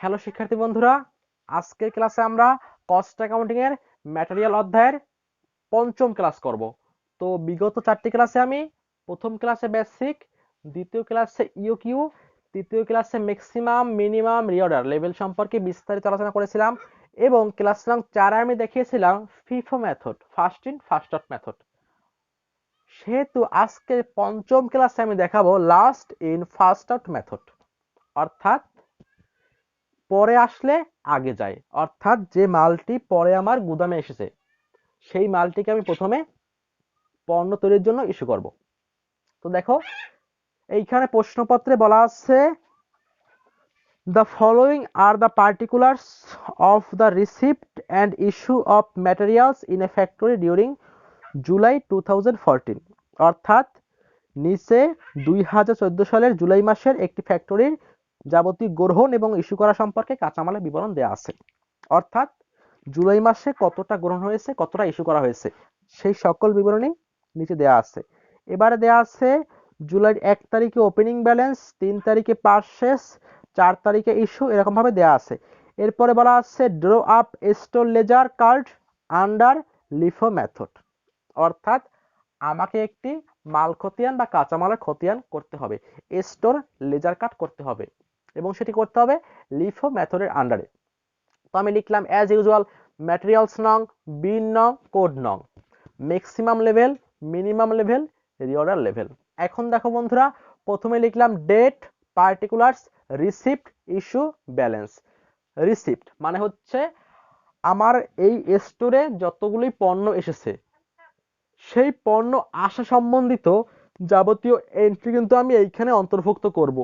Hello শিক্ষার্থী বন্ধুরা, আজকের ক্লাসে আমরা কস্ট অ্যাকাউন্টিং এর ম্যাটেরিয়াল অধ্যায়ের পঞ্চম ক্লাস করব। তো বিগত 4টি ক্লাসে আমি প্রথম ক্লাসে বেসিক, দ্বিতীয় ক্লাসে ইউকিউ, তৃতীয় ক্লাসে ম্যাক্সিমাম, মিনিমাম, রিঅর্ডার লেভেল সম্পর্কে বিস্তারিত আলোচনা করেছিলাম এবং ক্লাস নং 4 আমি দেখিয়েছিলাম FIFO method, first in first out method. সেহেতু আজকে পঞ্চম ক্লাসে আমি দেখাবো last in first out method, অর্থাৎ পরে আসলে আগে যায়, অর্থাৎ যে মালটি পরে আমার গুদামে এসেছে সেই মালটিকে আমি প্রথমে পণ্য তৈরির জন্য ইস্যু করব। তো দেখো এইখানে প্রশ্নপত্রে বলা আছে the following are the particulars of the receipt and issue of materials in a factory during July 2014, অর্থাৎ নিচে 2014 সালের জুলাই মাসের একটি ফ্যাক্টরির যাবতীয় গ্রহণ এবং ইস্যু করা সম্পর্কে কাঁচামালের বিবরণ দেওয়া আছে। অর্থাৎ জুলাই মাসে কতটা গ্রহণ হয়েছে, কতটা ইস্যু করা হয়েছে সেই সকল বিবরণী নিচে দেওয়া আছে। এবারে দেওয়া আছে জুলাই 1 তারিখে ওপেনিং ব্যালেন্স, 3 তারিখে পারচেজ, 4 তারিখে ইস্যু, এরকম ভাবে দেওয়া আছে। এরপরে বলা আছে draw up store ledger card under LIFO method, অর্থাৎ আমাকে একটি মাল খতিয়ান বা কাঁচামালের খতিয়ান করতে হবে, স্টোর লেজার কাট করতে হবে এবং সেটি করতে হবে লিফো মেথডের আন্ডারে। তো আমি লিখলাম অ্যাজ ইউজুয়াল ম্যাটেরিয়ালস নং, বিন নং, কোড নং, maximum level, minimum level, reorder level. এখন দেখো বন্ধুরা, প্রথমে লিখলাম date, particulars, receipt, issue, balance. Receipt মানে হচ্ছে আমার এই স্টোরে যতগুলি পণ্য এসেছে সেই পণ্য আসা সম্বন্ধিত যাবতীয় এন্ট্রি কিন্তু আমি এইখানে অন্তর্ভুক্ত করব।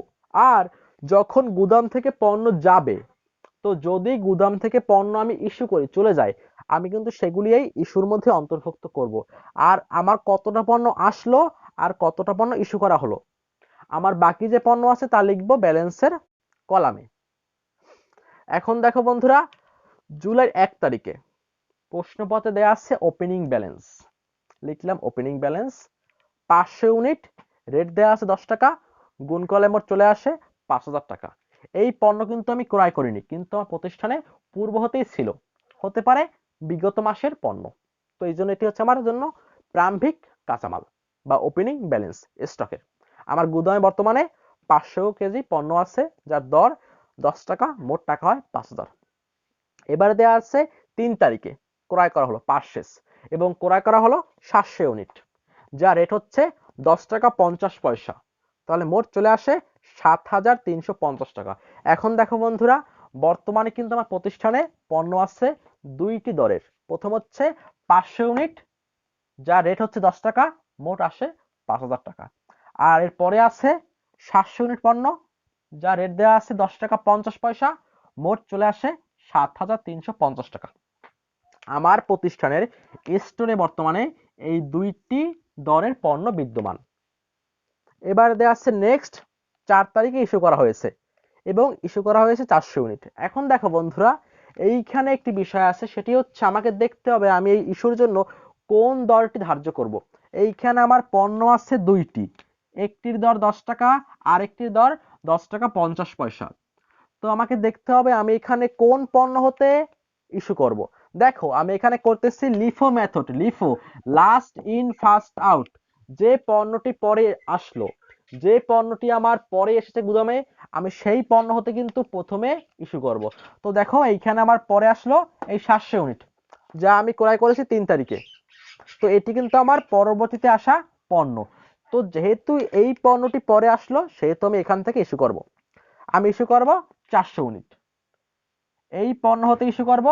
আর যখন গুদাম থেকে পণ্য যাবে, তো যদি গুদাম থেকে পণ্য আমি ইস্যু করি, চলে যায়, আমি কিন্তু সেগুলি এই ইস্যুর মধ্যে অন্তর্ভুক্ত করব। আর আমার কতটা পণ্য আসলো আর কতটা পণ্য ইস্যু করা হলো, আমার বাকি যে পণ্য আছে তা লিখবো ব্যালেন্সের কলামে। এখন দেখো বন্ধুরা, জুলাই 1 তারিখে প্রশ্নপত্রে দেওয়া আছে ওপেনিং ব্যালেন্স। লিখলাম ওপেনিং ব্যালেন্স 500 ইউনিট, রেট দেওয়া আছে 10 টাকা, গুণ করলে মোট চলে আসে 5000 টাকা। এই পণ্য কিন্তু আমি ক্রয় করিনি, কিন্তু আমার প্রতিষ্ঠানে পূর্ব হতেই ছিল, হতে পারে বিগত মাসের পণ্য। তো এই জন্য এটি হচ্ছে আমার জন্য প্রারম্ভিক কাঁচামাল বা ওপেনিং ব্যালেন্স স্টকের। আমার গুদামে বর্তমানে 500 কেজি পণ্য আছে, যার দর 10 টাকা, মোট টাকা হয় 5000। এবারে দেওয়া আছে 3 তারিখে ক্রয় করা হলো পারচেজ এবং ক্রয় করা হলো 700 ইউনিট, যা রেট হচ্ছে 10 টাকা 50 পয়সা। তাহলে মোট চলে আসে 7350 টাকা। এখন দেখো বন্ধুরা, বর্তমানে কিন্তু আমার প্রতিষ্ঠানে পণ্য আছে দুইটি দরের। প্রথম হচ্ছে 500 ইউনিট, যা রেট হচ্ছে 10 টাকা, মোট আসে 5000 টাকা। আর এর পরে আছে 700 ইউনিট পণ্য, যা রেট দেওয়া আছে 10 টাকা 50 পয়সা, মোট চলে আসে 7350 টাকা। আমার প্রতিষ্ঠানের স্টোরে বর্তমানে এই দুইটি দরের পণ্য বিদ্যমান। এবার দেওয়া আছে নেক্সট 4 তারিখে ইস্যু করা হয়েছে এবং ইস্যু করা হয়েছে 400 ইউনিট। এখন দেখো বন্ধুরা, এইখানে একটি বিষয় আছে, সেটি হচ্ছে আমাকে দেখতে হবে আমি এই ইস্যুর জন্য কোন দরটি ধার্য করব। এইখানে আমার পণ্য আছে দুইটি, একটির দর 10 টাকা আর একটির দর 10 টাকা 50 পয়সা। তো আমাকে দেখতে হবে আমি এখানে কোন পণ্য হতে ইস্যু করব। দেখো আমি এখানে করতেছি LIFO method, LIFO last in first out. যে পণ্যটি পরে আসলো, যে পণ্যটি আমার পরে এসেছে গুদামে, আমি সেই পণ্য হতে কিন্তু প্রথমে ইস্যু করব। তো দেখো এইখানে আমার পরে আসলো এই 700 ইউনিট, যা আমি ক্রয় করেছি 3 তারিখে। তো এটি কিন্তু আমার পরবর্তীতে আসা পণ্য। তো যেহেতু এই পণ্যটি পরে আসলো, সেহেতু আমি এখান থেকে ইস্যু করব। আমি ইস্যু করব 400 ইউনিট, এই পণ্য হতে ইস্যু করব,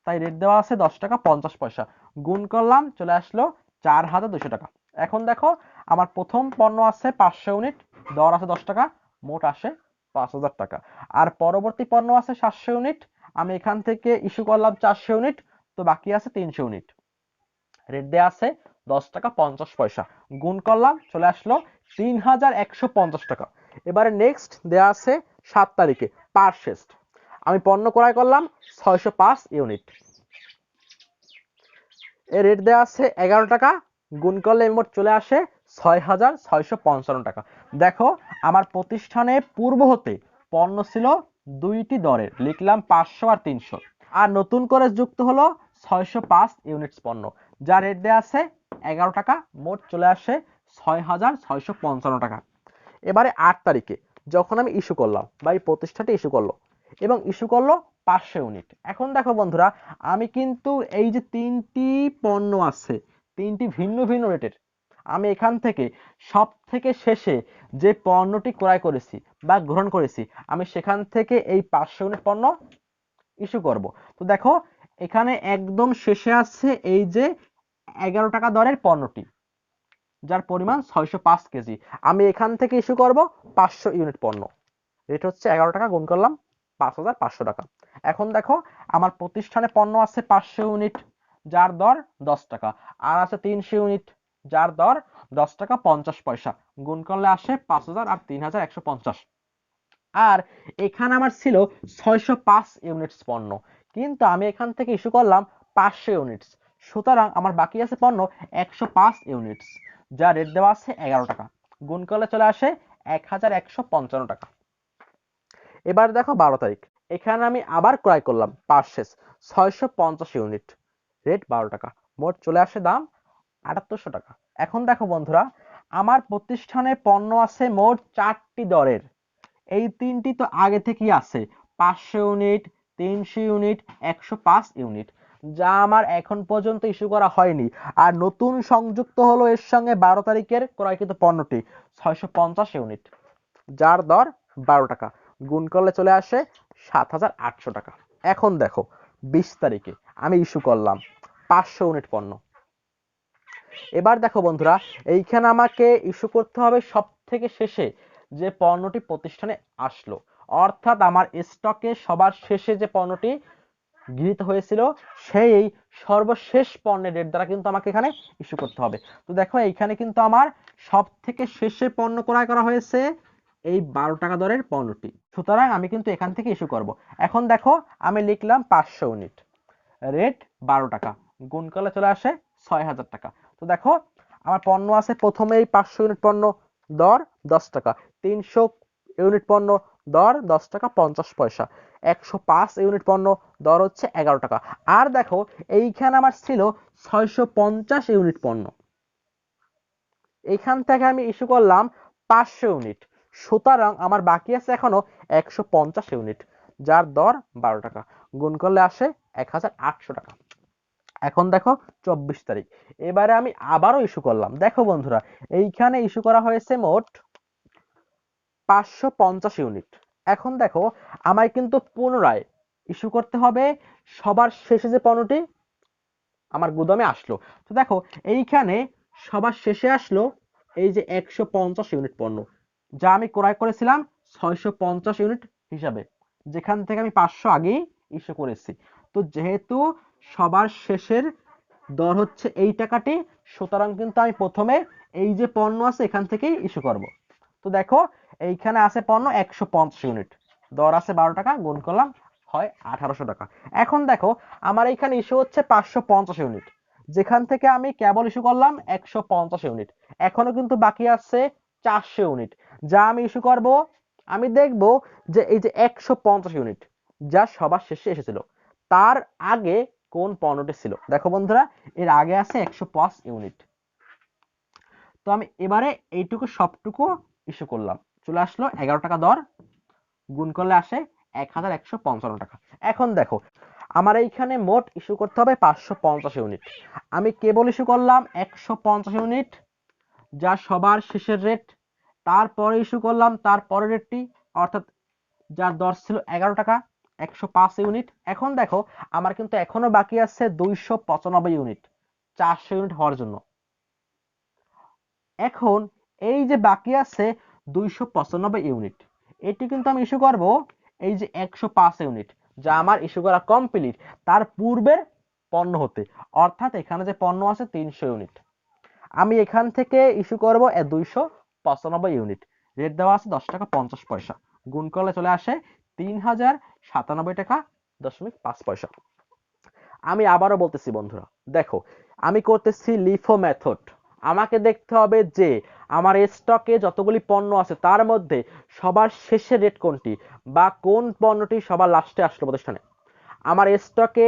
তাই রেট দেওয়া আছে 10 টাকা 50 পয়সা, গুণ করলাম চলে আসলো 4200 টাকা। এখন দেখো আমার প্রথম পণ্য আছে 500 ইউনিট, দর আছে 10 টাকা, মোট আসে 5000 টাকা। আর পরবর্তী পণ্য আছে 700 ইউনিট, আমি এখান থেকে ইস্যু করলাম 400 ইউনিট, তো বাকি আছে 300 ইউনিট, রেট দেওয়া আছে 10 টাকা 50 পয়সা, গুণ করলাম চলে আসলো 3150 টাকা। এবারে নেক্সট দেওয়া আছে 7 তারিখে পারচেজ, আমি পণ্য ক্রয় করলাম 605 ইউনিট, এর রেট দেওয়া আছে 11 টাকা, গুণ করলে মোট চলে আসে 6655 টাকা। দেখো আমার প্রতিষ্ঠানে পূর্ব হতে পণ্য ছিল দুইটি দরের লিখলাম 500 আর 300, আর নতুন করে যুক্ত হলো 605 ইউনিটস পণ্য, যা রেট দেওয়া আছে 11 টাকা, মোট চলে আসে 6655 টাকা। এবারে 8 তারিখে যখন আমি ইস্যু করলাম বা এই প্রতিষ্ঠানটি ইস্যু করলো এবং ইস্যু করলো 500 ইউনিট। এখন দেখো বন্ধুরা, আমি কিন্তু এই যে তিনটি পণ্য আছে, তিনটি ভিন্ন ভিন্ন রেটের, আমি এখান থেকে সব থেকে শেষে যে পণ্যটি ক্রয় করেছি বা গ্রহণ করেছি, আমি সেখান থেকে এই 500 ইউনিট পণ্য ইস্যু করব। তো দেখো এখানে একদম শেষে আছে এই যে 11 টাকা দরের পণ্যটি, যার পরিমাণ 605 কেজি। আমি এখান থেকে ইস্যু করব 500 ইউনিট পণ্য, রেট হচ্ছে 11 টাকা, গুণ করলাম 5500 টাকা। এখন দেখো আমার প্রতিষ্ঠানে পণ্য আছে 500 ইউনিট, যার দর 10 টাকা, আর আছে 300 ইউনিট, যার দর 10 টাকা 50 পয়সা, গুণ করলে আসে 5000 আর 3150। আর এখানে আমার ছিল 605 ইউনিটস পণ্য, কিন্তু আমি এখান থেকে ইস্যু করলাম 500 ইউনিটস, সুতরাং আমার বাকি আছে পণ্য 105 ইউনিটস, যা রেট দেওয়া আছে 11 টাকা, গুণ করলে চলে আসে 1155 টাকা। এবার দেখো 12 তারিখ, এখানে আমি আবার ক্রয় করলাম পারচেজ 650 ইউনিট, রেট 12 টাকা, মোট চলে আসে দাম 7800 টাকা। এখন দেখো বন্ধুরা, আমার প্রতিষ্ঠানে পণ্য আছে মোট 4টি দরের, এই তিনটি তো আগে থেকেই আছে, 500 ইউনিট, 300 ইউনিট, 105 ইউনিট, যা আমার এখন পর্যন্ত ইস্যু করা হয়নি। আর নতুন সংযুক্ত হলো এর সঙ্গে 12 তারিখের ক্রয়কৃত পণ্যটি 650 ইউনিট, যার দর 12 টাকা, গুণ করলে চলে আসে 7800 টাকা। এখন দেখো 20 তারিখে আমি ইস্যু করলাম 500 ইউনিট পণ্য। এবার দেখো বন্ধুরা, এইখানে আমাকে ইস্যু করতে হবে সব থেকে শেষে যে পণ্যটি প্রতিষ্ঠানে আসলো, অর্থাৎ আমার স্টকে সবার শেষে যে পণ্যটি গৃহীত হয়েছিল সেই সর্বশেষ পণ্যের রেট দ্বারা কিন্তু আমাকে এখানে ইস্যু করতে হবে। তো দেখো এইখানে কিন্তু আমার সব থেকে শেষে পণ্য ক্রয় করা হয়েছে এই 12 টাকা দরের পণ্যটি, সুতরাং আমি কিন্তু এখান থেকে ইস্যু করব। এখন দেখো আমি লিখলাম 500 ইউনিট, রেট 12 টাকা, গুণ করলে চলে আসে 6000 টাকা। তো দেখো আমার পণ্য আছে প্রথমেই 500 ইউনিট পণ্য, দর 10 টাকা, 300 ইউনিট পণ্য, দর 10 টাকা 50 পয়সা, 105 ইউনিট পণ্য, দর হচ্ছে 11 টাকা। আর দেখো এইখানে আমার ছিল 650 ইউনিট পণ্য, এইখান থেকে আমি ইস্যু করলাম 500 ইউনিট, সুতরাং আমার বাকি আছে এখনো 150 ইউনিট, যার দর 12 টাকা, গুণ করলে আসে 1800 টাকা। এখন দেখো 24 তারিখ, এবারে আমি আবারও ইস্যু করলাম। দেখো বন্ধুরা, এইখানে ইস্যু করা হয়েছে মোট 550 ইউনিট। এখন দেখো আমায় কিন্তু পুনরায় ইস্যু করতে হবে সবার শেষে যে পণ্যটি আমার গুদামে আসলো। তো দেখো এইখানে সবার শেষে আসলো এই যে 150 ইউনিট পণ্য, যা আমি ক্রয় করেছিলাম 650 ইউনিট হিসাবে, যেখান থেকে আমি 500 আগেই ইস্যু করেছি। তো যেহেতু সবার শেষের দর হচ্ছে এই টাকাটি, সুতরাং কিন্তু আমি প্রথমে এই যে পণ্য আছে এখান থেকেই ইস্যু করব। তো দেখো এইখানে আছে পণ্য 150 ইউনিট, দর আছে 12 টাকা, গুণ করলাম হয় 1800 টাকা। এখন দেখো আমার এইখানে ইস্যু হচ্ছে 550 ইউনিট, যেখান থেকে আমি কেবল ইস্যু করলাম 150 ইউনিট, এখনো কিন্তু বাকি আছে 400 ইউনিট, যা আমি ইস্যু করব। আমি দেখব যে এই যে 150 ইউনিট যা সবার শেষে এসেছিল, তার আগে কোন পণ্যটি ছিল। দেখো বন্ধুরা, এর আগে আছে 105 ইউনিট, তো আমি এবারে এইটুকু সবটুকু ইস্যু করলাম, চলে আসলো 11 টাকা দর, গুণ করলে আসে 1155 টাকা। এখন দেখো আমার এইখানে মোট ইস্যু করতে হবে 550 ইউনিট, আমি কেবল ইস্যু করলাম 150 ইউনিট, যা সবার শেষের রেট, তারপরে ইস্যু করলাম তারপরের রেটটি, অর্থাৎ যার দর ছিল 11 টাকা, 105 ইউনিট। এখন দেখো আমার কিন্তু এখনো বাকি আছে 295 ইউনিট, 400 ইউনিট হওয়ার জন্য। এখন এই যে বাকি আছে 295 ইউনিট, এটি কিন্তু আমি ইস্যু করব এই যে 105 ইউনিট, যা আমার ইস্যু করা কমপ্লিট তার পূর্বের পণ্য হতে, অর্থাৎ এখানে যে পণ্য আছে 300 ইউনিট, আমি এখান থেকে ইস্যু করব 295 ইউনিট, রেট দেওয়া আছে 10 টাকা 50 পয়সা, গুণ করলে চলে আসে 3097 টাকা 5 পয়সা। আমি আবারও বলতেছি বন্ধুরা, দেখো আমি করতেছি লিফো মেথড, আমাকে দেখতে হবে যে আমার স্টকে যতগুলি পণ্য আছে তার মধ্যে সবার শেষে রেট কোনটি, বা কোন পণ্যটি সবার লাস্টে আসলো প্রতিষ্ঠানে। আমার স্টকে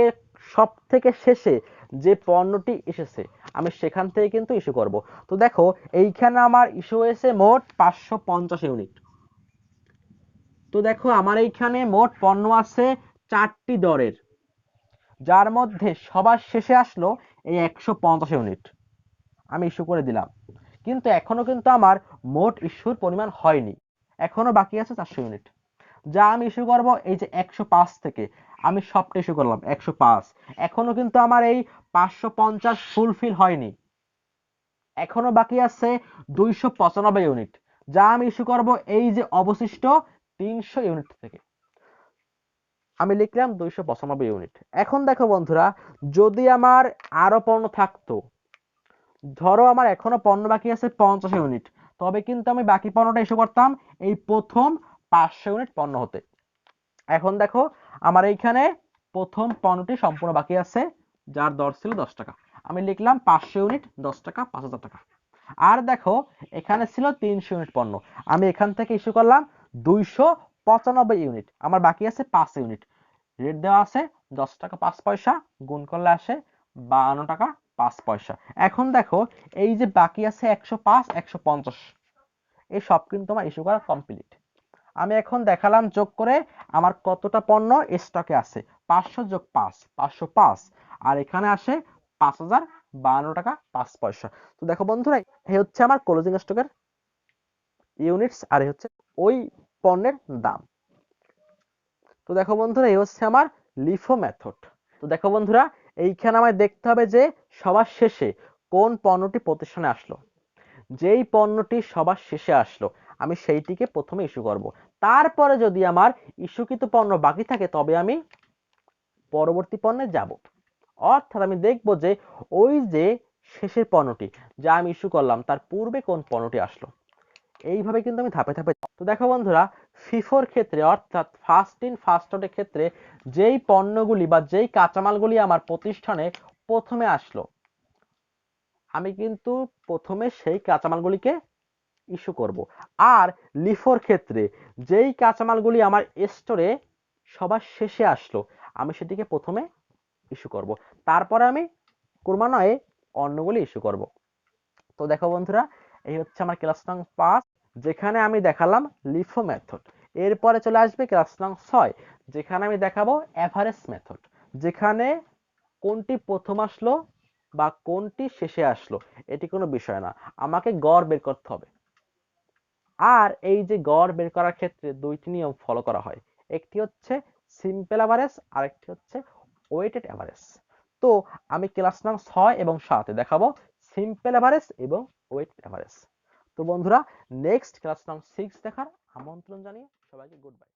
সব থেকে শেষে যে পণ্যটি এসেছে আমি সেখান থেকে কিন্তু ইস্যু করব। তো দেখো এইখানে আমার ইস্যু হয়েছে মোট 550 ইউনিট। তো দেখো আমার এইখানে মোট পণ্য আছে 4টি দরের, যার মধ্যে সবার শেষে আসলো এই 150 ইউনিট, আমি ইস্যু করে দিলাম। কিন্তু এখনো কিন্তু আমার মোট ইস্যুর পরিমাণ হয়নি, এখনো বাকি আছে 400 ইউনিট, যা আমি ইস্যু করব এই যে 105 থেকে। আমি সবটা ইস্যু করলাম 105, এখনো কিন্তু আমার এই 550 ফুলফিল হয়নি, এখনো বাকি আছে 295 ইউনিট, যা আমি ইস্যু করব এই যে অবশিষ্ট 300 ইউনিট থেকে। আমি লিখলাম 295 ইউনিট। এখন দেখো বন্ধুরা, যদি আমার আরো পণ্য থাকতো, ধরো আমার এখনো পণ্য বাকি আছে 50 ইউনিট, তবে কিন্তু আমি বাকি পণ্যটা ইস্যু করতাম এই প্রথম 500 ইউনিট পণ্য হতে। এখন দেখো আমার এইখানে প্রথম পণ্যটি সম্পূর্ণ বাকি আছে, যার দর ছিল 10 টাকা। আমি লিখলাম 500 ইউনিট 10 টাকা 5000 টাকা। আর দেখো এখানে ছিল 300 ইউনিট পণ্য, আমি এখান থেকে ইস্যু করলাম 295 ইউনিট, আমার বাকি আছে 5 ইউনিট। রেট দেওয়া আছে 10 টাকা 5 পয়সা, গুণ করলে আসে 52 টাকা 5 পয়সা। এখন দেখো এই যে বাকি আছে 105 150, এই সব কিন্তু আমার ইস্যু করা কমপ্লিট। আমি এখন দেখালাম যোগ করে আমার কতটা পণ্য স্টকে আছে। 500 যোগ 5 505, আর এখানে আসে 5052 টাকা 5 পয়সা। তো দেখো বন্ধুরা, এই হচ্ছে আমার ক্লোজিং স্টকের ইউনিটস, আর এই হচ্ছে ওই পণ্যের দাম। তো দেখো বন্ধুরা, এই হচ্ছে আমার লিফো মেথড। তো দেখো বন্ধুরা, এইখানে আমায় দেখতে হবে যে সবার শেষে কোন পণ্যটি প্রতিষ্ঠানে আসলো। যেই পণ্যটি সবার শেষে আসলো আমি সেইটিকে প্রথমে ইস্যু করব। তারপরে যদি আমার ইস্যুকৃত পণ্য বাকি থাকে তবে আমি পরবর্তী পণ্যে যাব। অর্থাৎ আমি দেখব যে ওই যে শেষের পণ্যটি যা আমি ইস্যু করলাম তার পূর্বে কোন পণ্যটি আসলো। এইভাবে কিন্তু আমি ধাপে ধাপে। তো দেখো বন্ধুরা, ফিফোর ক্ষেত্রে অর্থাৎ ফার্স্ট ইন ফার্স্ট আউটের ক্ষেত্রে যেই পণ্যগুলি বা যেই কাঁচামালগুলি আমার প্রতিষ্ঠানে প্রথমে আসলো আমি কিন্তু প্রথমে সেই কাঁচামালগুলিকে ইস্যু করব। আর লিফোর ক্ষেত্রে যেই কাঁচামালগুলি আমার স্টোরে সবার শেষে আসলো আমি সেটিকে প্রথমে ইস্যু করব, তারপরে আমি ক্রমান্বয়ে অন্যগুলি ইস্যু করব। তো দেখো বন্ধুরা, এই হচ্ছে আমার ক্লাস নং 5, যেখানে আমি দেখালাম লিফো মেথড। এরপরে চলে আসবে ক্লাস নং 6, যেখানে আমি দেখাবো এভারেজ মেথড, যেখানে কোনটি প্রথম আসলো বা কোনটি শেষে আসলো এটি কোনো বিষয় না, আমাকে গড় বের করতে হবে। আর এই যে গড় বের করার ক্ষেত্রে দুইটি নিয়ম ফলো করা হয়, একটি হচ্ছে সিম্পল এভারেজ, আর একটি হচ্ছে ওয়েটেড এভারেজ। তো আমি ক্লাস নং 6 এবং 7 দেখাবো সিম্পল এভারেজ এবং ওয়েটেড এভারেজ। তো বন্ধুরা, নেক্সট ক্লাস নং 6 দেখার আমন্ত্রণ জানিয়ে সবাইকে গুড বাই।